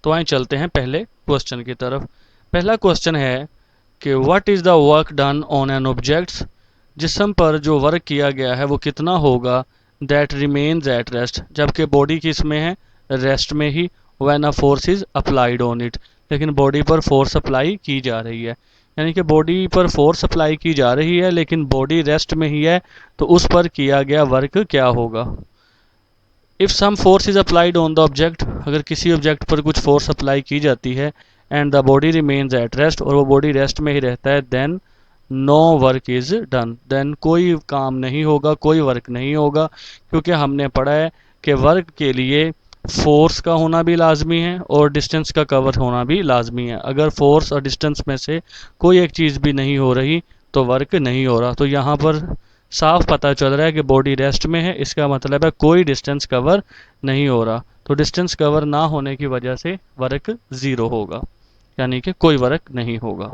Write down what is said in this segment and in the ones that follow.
तो आइए चलते हैं पहले क्वेश्चन की तरफ। पहला क्वेश्चन है कि what is the work done on an objects, जिस्म पर जो वर्क किया गया है वो कितना होगा, दैट रिमेन्स एट रेस्ट, जबकि बॉडी किस में है, रेस्ट में ही, when a force is applied on it, लेकिन बॉडी पर फोर्स अप्लाई की जा रही है। यानी कि बॉडी पर फोर्स अप्लाई की जा रही है लेकिन बॉडी रेस्ट में ही है, तो उस पर किया गया वर्क क्या होगा। If some force is applied on the object, अगर किसी ऑब्जेक्ट पर कुछ फोर्स अप्लाई की जाती है, and the body remains at rest, और वो बॉडी रेस्ट में ही रहता है, then no work is done, then कोई काम नहीं होगा, कोई वर्क नहीं होगा, क्योंकि हमने पढ़ा है कि वर्क के लिए फोर्स का होना भी लाजमी है और डिस्टेंस का कवर होना भी लाजमी है। अगर फोर्स और डिस्टेंस में से कोई एक चीज़ भी नहीं हो रही तो वर्क नहीं हो रहा। तो यहाँ पर साफ पता चल रहा है कि बॉडी रेस्ट में है, इसका मतलब है कोई डिस्टेंस कवर नहीं हो रहा। तो डिस्टेंस कवर ना होने की वजह से वर्क ज़ीरो होगा, यानी कि कोई वर्क नहीं होगा।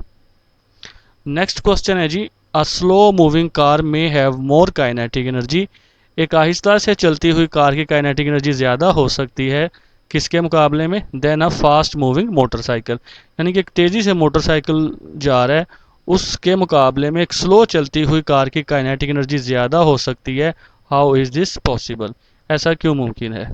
नेक्स्ट क्वेश्चन है जी, अ स्लो मूविंग कार में हैव मोर काइनेटिक एनर्जी, एक आहिस्ता से चलती हुई कार की काइनेटिक एनर्जी ज़्यादा हो सकती है किसके मुकाबले में, then a fast moving motorcycle, यानी कि एक तेज़ी से मोटरसाइकिल जा रहा है उसके मुकाबले में एक स्लो चलती हुई कार की काइनेटिक एनर्जी ज़्यादा हो सकती है। हाउ इज़ दिस पॉसिबल, ऐसा क्यों मुमकिन है।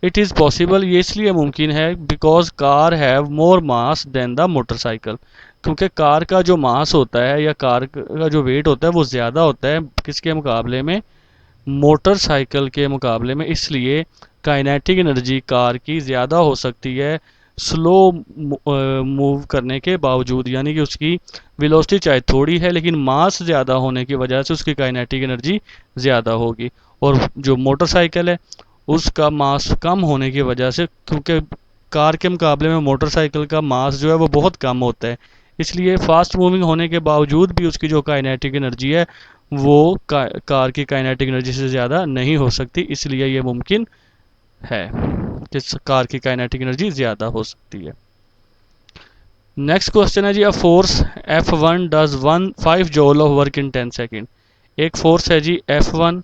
इट इज़ पॉसिबल, ये इसलिए मुमकिन है because car have more mass than the motorcycle, क्योंकि कार का जो मास होता है या कार का जो वेट होता है वो ज़्यादा होता है किसके मुकाबले में, मोटरसाइकिल के मुकाबले में। इसलिए काइनेटिक एनर्जी कार की ज़्यादा हो सकती है स्लो मूव करने के बावजूद, यानी कि उसकी वेलोसिटी चाहे थोड़ी है लेकिन मास ज़्यादा होने की वजह से उसकी काइनेटिक एनर्जी ज़्यादा होगी। और जो मोटरसाइकिल है उसका मास कम होने की वजह से, क्योंकि कार के मुकाबले में मोटरसाइकिल का मास जो है वो बहुत कम होता है, इसलिए फास्ट मूविंग होने के बावजूद भी उसकी जो काइनेटिक एनर्जी है वो कार की काइनेटिक एनर्जी से ज़्यादा नहीं हो सकती। इसलिए ये मुमकिन है कि कार की काइनेटिक एनर्जी ज़्यादा हो सकती है। नेक्स्ट क्वेश्चन है जी, a force F1 does 5 joule of work in 10 second, एक फोर्स है जी F1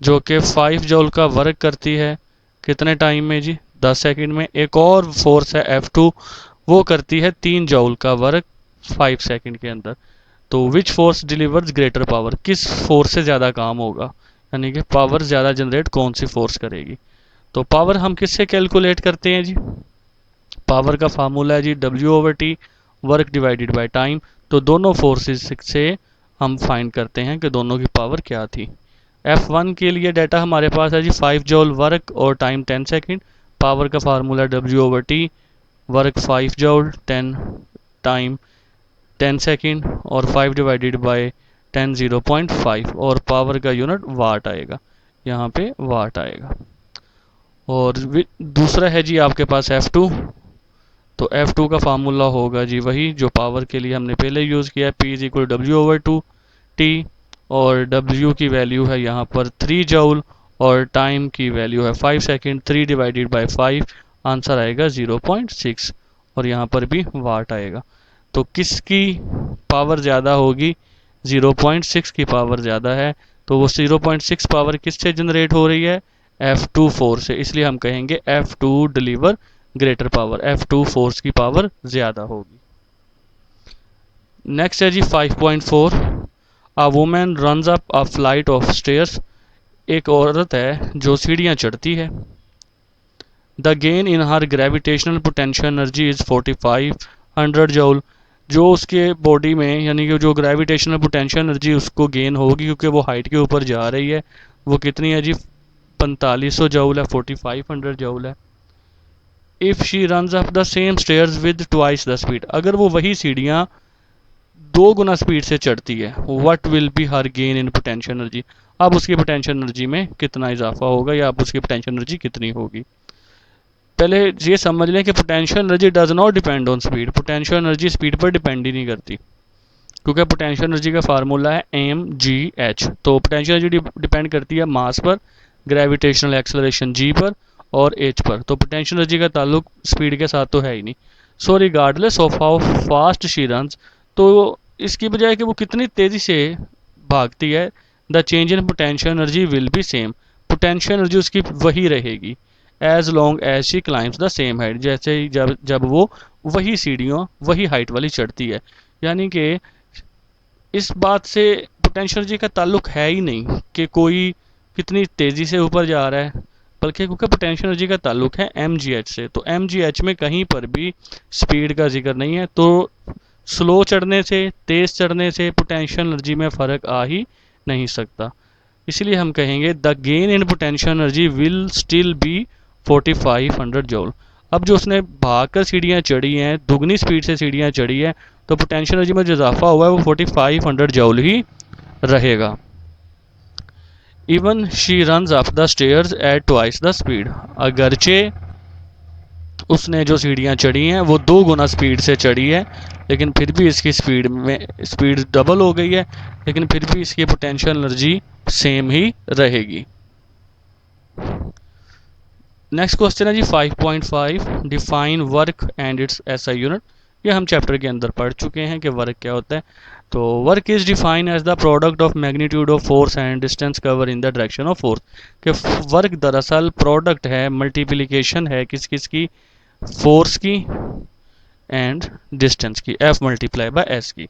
जो कि 5 जॉल का वर्क करती है कितने टाइम में जी, 10 सेकंड में। एक और फोर्स है F2 वो करती है 3 जॉल का वर्क 5 सेकंड के अंदर। तो which force delivers greater power, किस फोर्स से ज़्यादा काम होगा, यानी कि पावर ज़्यादा जनरेट कौन सी फोर्स करेगी। तो पावर हम किससे कैलकुलेट करते हैं जी, पावर का फार्मूला है जी W/T, work divided by time. तो दोनों फोर्सेस से हम फाइंड करते हैं कि दोनों की पावर क्या थी। F1 के लिए डाटा हमारे पास है जी 5 जॉल वर्क और टाइम 10 सेकंड, पावर का formula W/T, work 5 जॉल 10 time 10 second और 5 डिवाइडेड बाय 10 0.5, और पावर का यूनिट वाट आएगा, यहाँ पे वाट आएगा। और दूसरा है जी आपके पास F2, तो F2 का फार्मूला होगा जी वही जो पावर के लिए हमने पहले यूज़ किया, P इज इक्वल W/2T, और W की वैल्यू है यहाँ पर 3 जॉल और टाइम की वैल्यू है 5 सेकंड, 3 डिवाइडेड बाय 5, आंसर आएगा 0.6, और यहाँ पर भी वाट आएगा। तो किसकी पावर ज़्यादा होगी, 0.6 की पावर ज़्यादा है, तो वो 0.6 पावर किससे जनरेट हो रही है, F2 फोर्स से, इसलिए हम कहेंगे F2 deliver greater power, F2 force की पावर ज़्यादा होगी। नेक्स्ट है जी 5.4, a women runs up a flight of stairs, एक औरत है जो सीढ़ियाँ चढ़ती है। The gain in her gravitational potential energy is 4500 joule, जो उसके बॉडी में यानी कि जो ग्रेविटेशनल पोटेंशियल एनर्जी उसको गेन होगी क्योंकि वो हाइट के ऊपर जा रही है, वो कितनी है जी 4500 जॉल है, 4500 जॉल है। If she runs up the same stairs with twice the speed, अगर वो वही सीढ़ियाँ 2 गुना स्पीड से चढ़ती है, what will be her gain in potential energy, अब उसकी पोटेंशियल एनर्जी में कितना इजाफा होगा या अब उसकी पोटेंशियल एनर्जी कितनी होगी। पहले ये समझ लें कि potential energy does not depend on speed, potential energy speed पर डिपेंड ही नहीं करती, क्योंकि पोटेंशियल एनर्जी का फार्मूला है mgh। तो पोटेंशियल एनर्जी डिपेंड करती है मास पर, ग्रेविटेशनल एक्सेलरेशन g पर और h पर। तो पोटेंशियल एनर्जी का ताल्लुक स्पीड के साथ तो है ही नहीं। So regardless of how fast she runs, तो इसकी बजाय कि वो कितनी तेज़ी से भागती है, the change in potential energy will be same, potential energy उसकी वही रहेगी। As long as she climbs the same height, जैसे ही जब जब वो वही सीढ़ियों वही हाइट वाली चढ़ती है। यानी कि इस बात से पोटेंशियल एनर्जी का ताल्लुक है ही नहीं कि कोई कितनी तेज़ी से ऊपर जा रहा है, बल्कि क्योंकि पोटेंशियल एनर्जी का ताल्लुक है mgh से। तो mgh में कहीं पर भी स्पीड का जिक्र नहीं है, तो स्लो चढ़ने से तेज़ चढ़ने से पोटेंशियल एनर्जी में फ़र्क आ ही नहीं सकता। इसलिए हम कहेंगे the gain in potential energy will still be 4500 joule. अब जो उसने भाग कर सीढ़ियाँ चढ़ी हैं, दुगनी स्पीड से सीढ़ियाँ चढ़ी है, तो पोटेंशियल एनर्जी में जो इजाफा हुआ है वो 4500 जूल ही रहेगा। Even she runs up the stairs eight twice the speed, अगरचे उसने जो सीढ़ियाँ चढ़ी हैं वो 2 गुना स्पीड से चढ़ी है, लेकिन फिर भी इसकी स्पीड डबल हो गई है, लेकिन फिर भी इसकी पोटेंशियल एनर्जी सेम ही रहेगी। नेक्स्ट क्वेश्चन है जी 5.5, define work and it's SI unit. ये हम चैप्टर के अंदर पढ़ चुके हैं कि वर्क क्या होता है। तो work is define as the product of magnitude of force and distance cover in the direction of force. कि वर्क दरअसल प्रोडक्ट है, मल्टीप्लिकेशन है किस किस की, फोर्स की एंड डिस्टेंस की, F मल्टीप्लाई बाय एस की।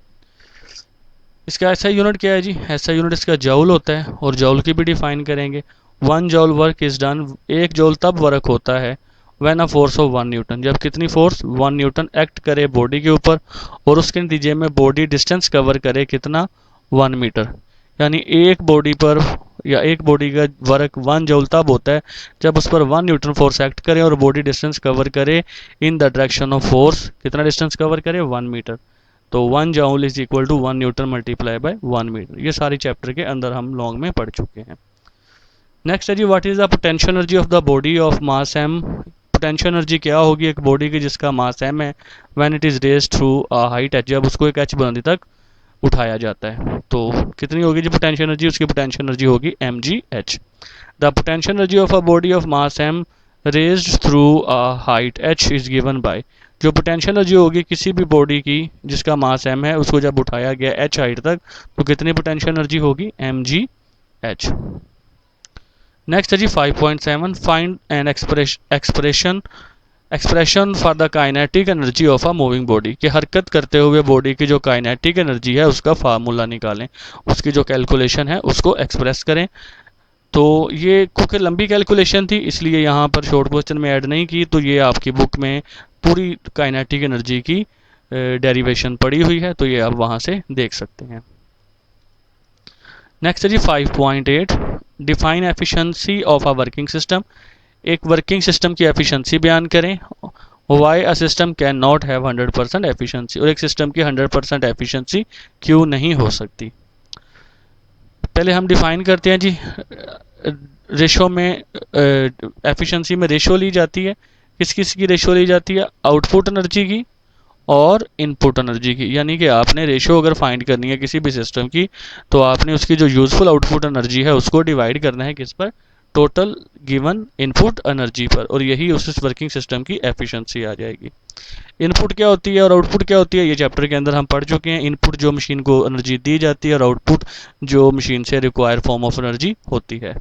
इसका ऐसा यूनिट क्या है जी, ऐसा यूनिट इसका जौल होता है, और जौल की भी डिफाइन करेंगे। 1 जौल वर्क इज डन, 1 जौल तब वर्क होता है when a force of 1 Newton, जब कितनी फोर्स 1 न्यूटन एक्ट करे बॉडी के ऊपर, और उसके नतीजे में बॉडी डिस्टेंस कवर करे कितना 1 मीटर। यानी एक बॉडी पर या एक बॉडी का वर्क 1 जूल तब होता है जब उस पर 1 न्यूटन फोर्स एक्ट करे और बॉडी डिस्टेंस कवर करे in the direction of force, कितना डिस्टेंस कवर करे 1 मीटर। तो 1 joule is equal to 1 newton multiply by 1 metre. ये सारी चैप्टर के अंदर हम लॉन्ग में पढ़ चुके हैं। नेक्स्ट है जी what is the potential energy of the body of mass m। Potential energy क्या होगी एक बॉडी की जिसका मास m है, when it is raised through a height h, जब उसको एक h बुलंदी तक उठाया जाता है। तो कितनी होगी जी पोटेंशियल एनर्जी, उसकी पोटेंशियल एनर्जी होगी mgh। The potential energy of a body of mass m raised through a height h is given by. जो पोटेंशियल एनर्जी होगी किसी भी बॉडी की जिसका मास m है, उसको जब उठाया गया h हाइट तक, तो कितनी पोटेंशियल एनर्जी होगी mgh। नेक्स्ट है जी 5.7, find an expression for the kinetic energy of a moving body. कि हरकत करते हुए बॉडी की जो काइनेटिक एनर्जी है उसका फार्मूला निकालें, उसकी जो कैलकुलेशन है उसको एक्सप्रेस करें। तो ये क्योंकि लंबी कैलकुलेशन थी इसलिए यहाँ पर शॉर्ट क्वेश्चन में ऐड नहीं की, तो ये आपकी बुक में पूरी काइनेटिक एनर्जी की डेरिवेशन पड़ी हुई है, तो ये आप वहाँ से देख सकते हैं। नेक्स्ट है जी 5.8, define efficiency of a working system. एक वर्किंग सिस्टम की एफिशिएंसी बयान करें। Why a system can not have 100% efficiency, और एक सिस्टम की 100% एफिशिएंसी क्यों नहीं हो सकती। पहले हम डिफाइन करते हैं जी, रेशो में एफिशिएंसी में रेशो ली जाती है, किस किस की रेशो ली जाती है, आउटपुट एनर्जी की और इनपुट एनर्जी की। यानी कि आपने रेशो अगर फाइंड करनी है किसी भी सिस्टम की, तो आपने उसकी जो यूजफुल आउटपुट एनर्जी है उसको डिवाइड करना है किस पर, टोटल गिवन इनपुट एनर्जी पर, और यही उस वर्किंग सिस्टम की एफिशिएंसी आ जाएगी। इनपुट क्या होती है और आउटपुट क्या होती है, ये चैप्टर के अंदर हम पढ़ चुके हैं। इनपुट जो मशीन को एनर्जी दी जाती है, और आउटपुट जो मशीन से रिक्वायर फॉर्म ऑफ एनर्जी होती है।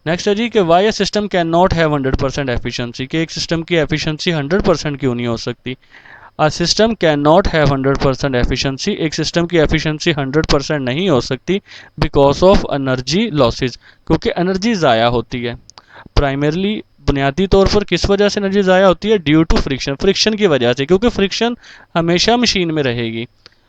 नेक्स्ट है जी कि why a system can not have 100% efficiency, कि एक सिस्टम की एफिशिएंसी 100% क्यों नहीं हो सकती। A system can not have 100% efficiency, एक सिस्टम की एफिशिएंसी 100% नहीं हो सकती बिकॉज ऑफ एनर्जी लॉसेज, क्योंकि एनर्जी ज़ाया होती है। प्राइमरली बुनियादी तौर पर किस वजह से एनर्जी ज़ाया होती है, ड्यू टू फ्रिक्शन, फ्रिक्शन की वजह से, क्योंकि फ्रिक्शन हमेशा मशीन में रहेगी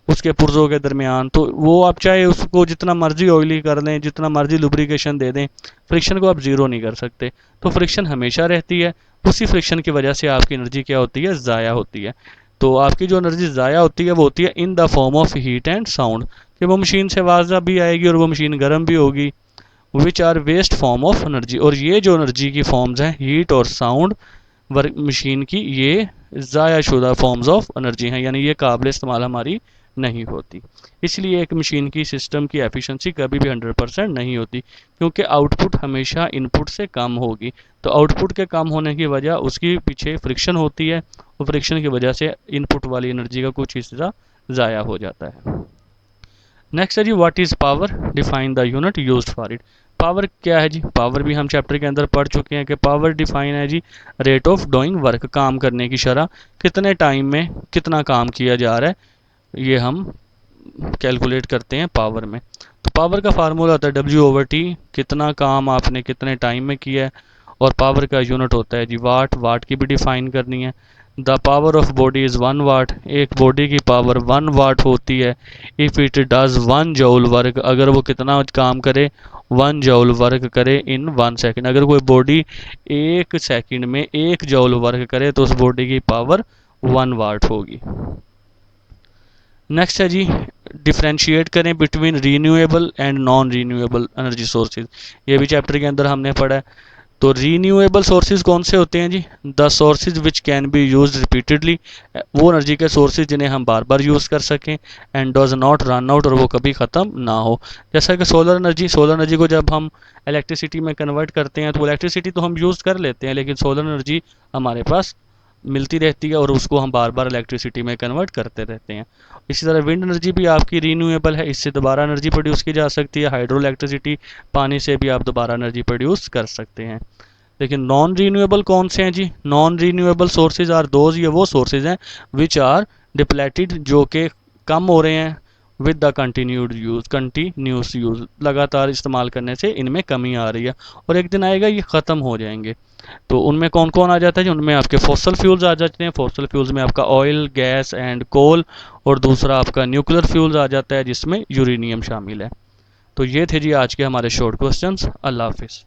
उसके पुर्जों के दरमियान। तो वो आप चाहे उसको जितना मर्जी ऑयली कर लें, जितना मर्जी लुब्रिकेशन दे दें, फ्रिक्शन को आप ज़ीरो नहीं कर सकते। तो फ्रिक्शन हमेशा रहती है, उसी फ्रिक्शन की वजह से आपकी एनर्जी क्या होती है, ज़ाया होती है। तो आपकी जो एनर्जी ज़ाया होती है वो होती है in the form of heat and sound, कि वो मशीन से आवाज़ भी आएगी और वो मशीन गर्म भी होगी, which are waste form of energy. और ये जो एनर्जी की फॉर्म्स हैं हीट और साउंड वर्क मशीन की, ये ज़ाया शुदा फॉर्म्स ऑफ एनर्जी हैं, यानी ये काबिल इस्तेमाल हमारी नहीं होती। इसलिए एक मशीन की सिस्टम की एफिशिएंसी कभी भी 100% नहीं होती, क्योंकि आउटपुट हमेशा इनपुट से कम होगी। तो आउटपुट के कम होने की वजह उसकी पीछे फ्रिक्शन होती है, और फ्रिक्शन की वजह से इनपुट वाली एनर्जी का कुछ हिस्सा ज़ाया हो जाता है। नेक्स्ट है जी what is power, define the unit used for it. Power क्या है जी, पावर भी हम चैप्टर के अंदर पढ़ चुके हैं कि पावर डिफाइन है जी रेट ऑफ डूइंग वर्क, काम करने की शरह, कितने टाइम में कितना काम किया जा रहा है ये हम कैलकुलेट करते हैं पावर में। तो पावर का फार्मूला होता है W/T, कितना काम आपने कितने टाइम में किया है, और पावर का यूनिट होता है जी वाट, वाट की भी डिफाइन करनी है। The power of body is 1 वाट, एक बॉडी की पावर 1 वाट होती है। If it does 1 joule work, अगर वो कितना काम करे, 1 जूल वर्क करे इन 1 सेकेंड, अगर कोई बॉडी 1 सेकेंड में 1 जूल वर्क करे तो उस बॉडी की पावर 1 वाट होगी। नेक्स्ट है जी डिफ्रेंशिएट करें between renewable and non renewable energy sources, ये भी चैप्टर के अंदर हमने पढ़ा है। तो रीन्यूएबल सोर्सेज कौन से होते हैं जी, the sources which can be use repeatedly, वो एनर्जी के सोर्सेज जिन्हें हम बार बार यूज़ कर सकें, and does not run out, और वो कभी ख़त्म ना हो। जैसा कि सोलर एनर्जी, सोलर एनर्जी को जब हम इलेक्ट्रिसिटी में कन्वर्ट करते हैं तो इलेक्ट्रिसिटी तो हम यूज़ कर लेते हैं, लेकिन सोलर एनर्जी हमारे पास मिलती रहती है और उसको हम बार बार इलेक्ट्रिसिटी में कन्वर्ट करते रहते हैं। इसी तरह विंड एनर्जी भी आपकी रीन्यूएबल है, इससे दोबारा एनर्जी प्रोड्यूस की जा सकती है। हाइड्रो इलेक्ट्रिसिटी, पानी से भी आप दोबारा एनर्जी प्रोड्यूस कर सकते हैं। लेकिन नॉन रीन्यूएबल कौन से हैं जी, non renewable sources are those, ये वो सोर्सेज हैं विच आर डिप्लेटेड, जो कि कम हो रहे हैं विद द कंटिन्यूस यूज़, लगातार इस्तेमाल करने से इनमें कमी आ रही है और एक दिन आएगा ये ख़त्म हो जाएंगे। तो उनमें कौन कौन आ जाता है जी, उनमें आपके फॉसल फ्यूल्स आ जाते हैं। फॉसल फ्यूल्स में आपका ऑयल, गैस एंड कोल, और दूसरा आपका न्यूक्लियर फ्यूल्स आ जाता है जिसमें यूरेनियम शामिल है। तो ये थे जी आज के हमारे शॉर्ट क्वेश्चंस। अल्लाह हाफिज़।